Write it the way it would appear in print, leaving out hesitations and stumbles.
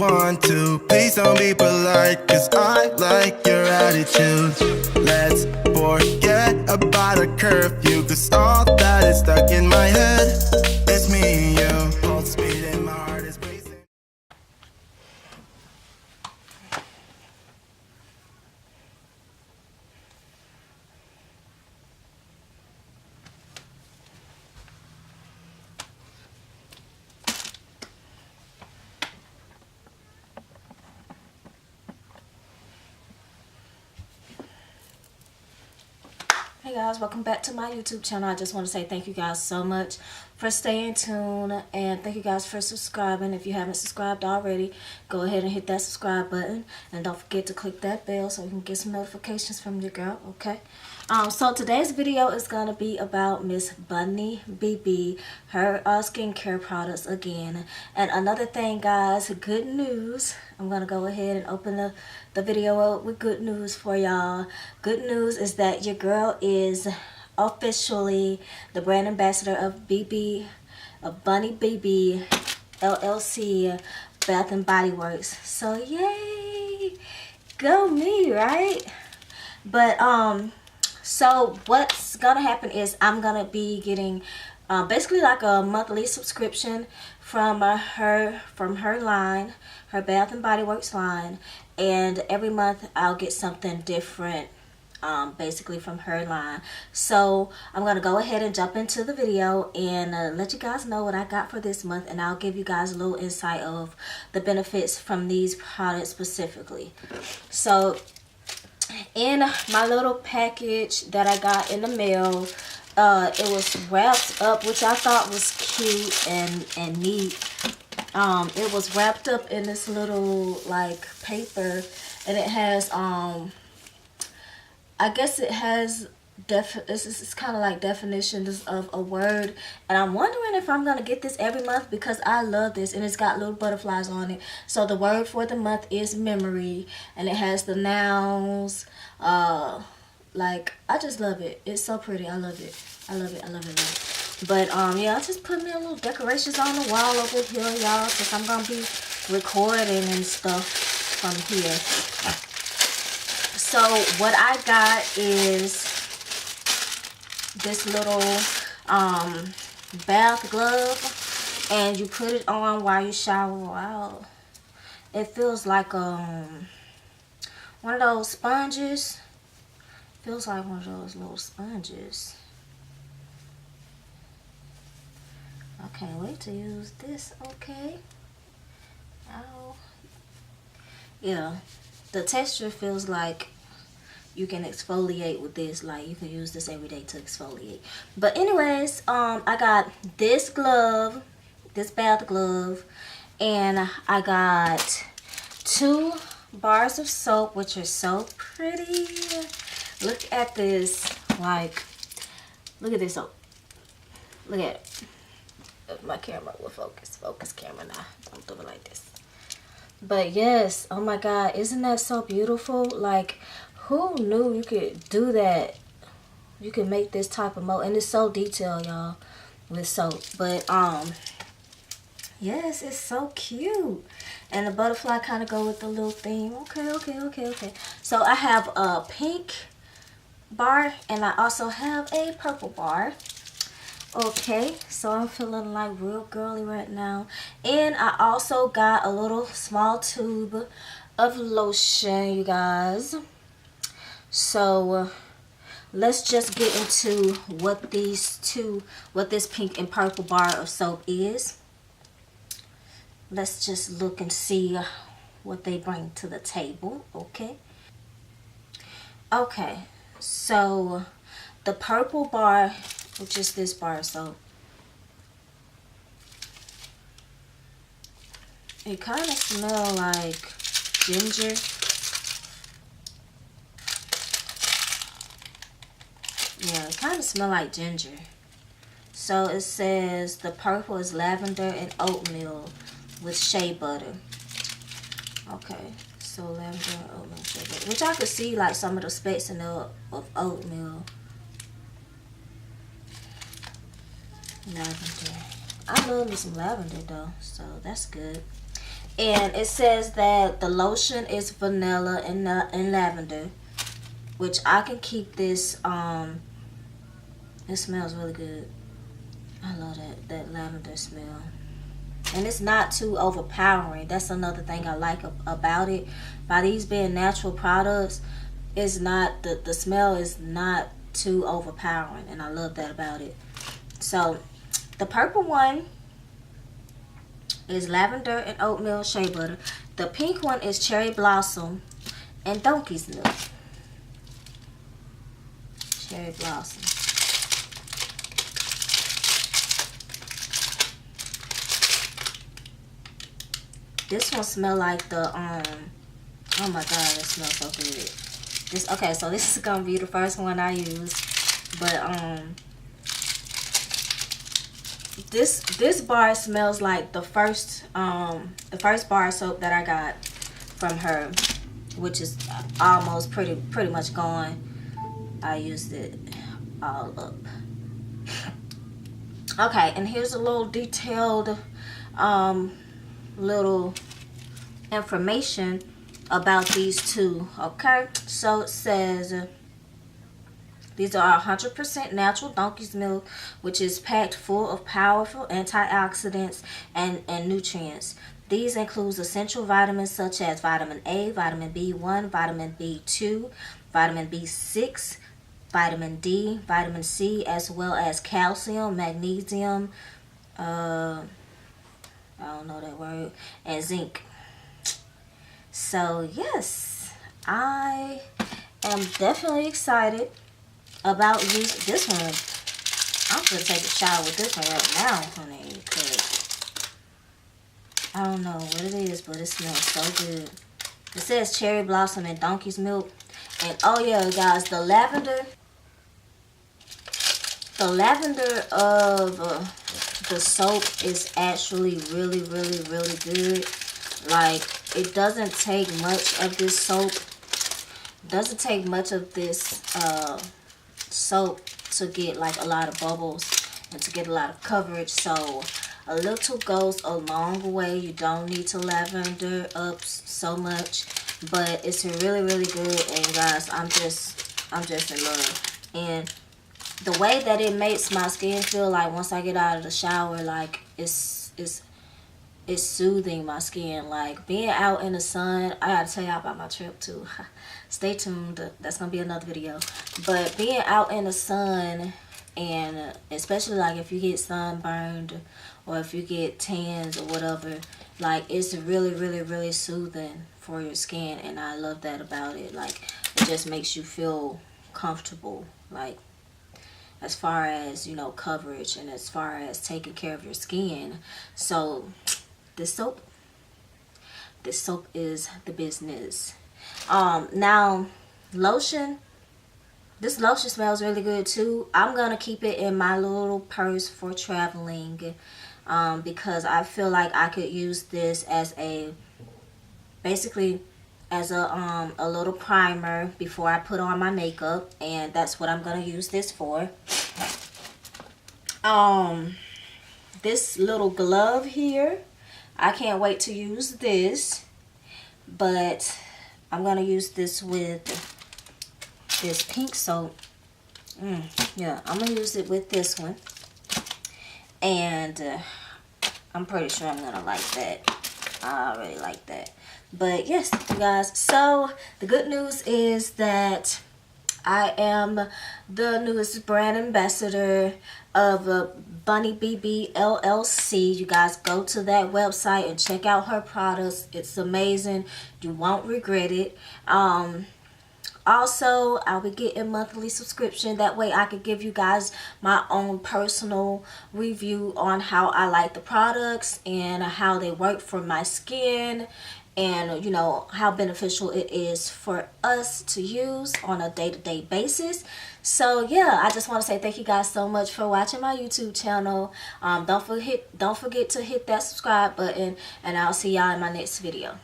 want to. Please don't be polite, cause I like your attitude. Let's forget about a curfew, cause all that is stuck in my head. It's me and you, pulse speed and my heart is racing. Hey guys, welcome back to my YouTube channel. I just want to say thank you guys so much for staying tuned, and thank you guys for subscribing. If you haven't subscribed already, go ahead and hit that subscribe button, and don't forget to click that bell so you can get some notifications from your girl, okay? So today's video is gonna be about Miss Bunny Bebe, her skincare products again. And another thing, guys, good news. I'm gonna go ahead and open the video up with good news for y'all. Good news is that your girl is officially the brand ambassador of Bebe, of Bunny Bebe LLC Bath and Body Works. So yay, go me, right? But so what's gonna happen is I'm gonna be getting basically like a monthly subscription from her line, her Bath and Body Works line, and every month I'll get something different basically from her line. So I'm gonna go ahead and jump into the video and let you guys know what I got for this month, and I'll give you guys a little insight of the benefits from these products specifically. So in my little package that I got in the mail, it was wrapped up, which I thought was cute and neat. It was wrapped up in this little like paper, and it has I guess it has it's kind of like definitions of a word, and I'm wondering if I'm gonna get this every month because I love this, and it's got little butterflies on it. So the word for the month is memory, and it has the nouns. Like, I just love it. It's so pretty. I love it. I love it. I love it. I love it. But yeah, I just put me a little decorations on the wall over here, y'all, because I'm gonna be recording and stuff from here. So what I got is this little bath glove, and you put it on while you shower. Wow, it feels like one of those sponges. Feels like one of those little sponges. I can't wait to use this. Okay. Ow. Yeah, the texture feels like you can exfoliate with this. Like, you can use this every day to exfoliate. But anyways, I got this glove, this bath glove, and I got 2 bars of soap, which are so pretty. Look at this. Like, look at this soap. Look at it. My camera will focus. Focus camera now. Don't do it like this. But yes, oh my god, isn't that so beautiful? Like, who knew you could do that? You can make this type of mold, and it's so detailed, y'all, with soap. But yes, it's so cute, and the butterfly kind of go with the little theme. Okay. So I have a pink bar, and I also have a purple bar. Okay, so I'm feeling like real girly right now. And I also got a little small tube of lotion, you guys. So let's just get into what this pink and purple bar of soap is. Let's just look and see what they bring to the table. Okay, so the purple bar, which is this bar of soap, it kind of smells like ginger. Yeah, it kind of smells like ginger. So it says the purple is lavender and oatmeal with shea butter. Okay, so lavender and oatmeal, shea butter, which I could see like some of the specks in there of oatmeal. Lavender. I love me some lavender though, so that's good. And it says that the lotion is vanilla and lavender, which I can keep this. It smells really good. I love that lavender smell, and it's not too overpowering. That's another thing I like about it. By these being natural products, it's not the smell is not too overpowering, and I love that about it. So the purple one is lavender and oatmeal shea butter. The pink one is cherry blossom and donkey's milk. Cherry blossom. This one smell like the oh my god, it smells so good. This okay, so this is gonna be the first one I use, but this bar smells like the first bar soap that I got from her, which is almost pretty much gone. I used it all up. Okay, and here's a little detailed little information about these two. Okay, so it says these are 100% natural donkey's milk, which is packed full of powerful antioxidants and nutrients. These include essential vitamins such as vitamin A, vitamin B1, vitamin B2, vitamin B6, vitamin D, vitamin C, as well as calcium, magnesium, I don't know that word, and zinc. So yes, I am definitely excited about using this one. I'm gonna take a shower with this one right now, honey, because I don't know what it is, but it smells so good. It says cherry blossom and donkey's milk. And oh yeah, guys, the lavender of the soap is actually really good. Like, it doesn't take much of this soap. Doesn't take much of this soap to get like a lot of bubbles and to get a lot of coverage. So a little goes a long way. You don't need to lavender up so much, but it's really good. And guys, I'm just in love. And the way that it makes my skin feel, like once I get out of the shower, like it's soothing my skin. Like being out in the sun, I gotta tell y'all about my trip too. Stay tuned, that's gonna be another video. But being out in the sun, and especially like if you get sunburned or if you get tans or whatever, like it's really soothing for your skin, and I love that about it. Like it just makes you feel comfortable, like as far as, you know, coverage and as far as taking care of your skin. So this soap is the business. Now lotion, this lotion smells really good too. I'm gonna keep it in my little purse for traveling, because I feel like I could use this as a basically as a little primer before I put on my makeup, and that's what I'm gonna use this for. This little glove here, I can't wait to use this, but I'm gonna use this with this pink soap. Yeah, I'm gonna use it with this one, and I'm pretty sure I'm gonna like that. I really like that. But yes, you guys, so the good news is that I am the newest brand ambassador of Bunny BB LLC. You guys go to that website and check out her products. It's amazing. You won't regret it. Also, I'll be getting monthly subscription. That way I could give you guys my own personal review on how I like the products and how they work for my skin, and you know how beneficial it is for us to use on a day-to-day basis. So yeah, I just want to say thank you guys so much for watching my YouTube channel. Don't forget to hit that subscribe button, and I'll see y'all in my next video.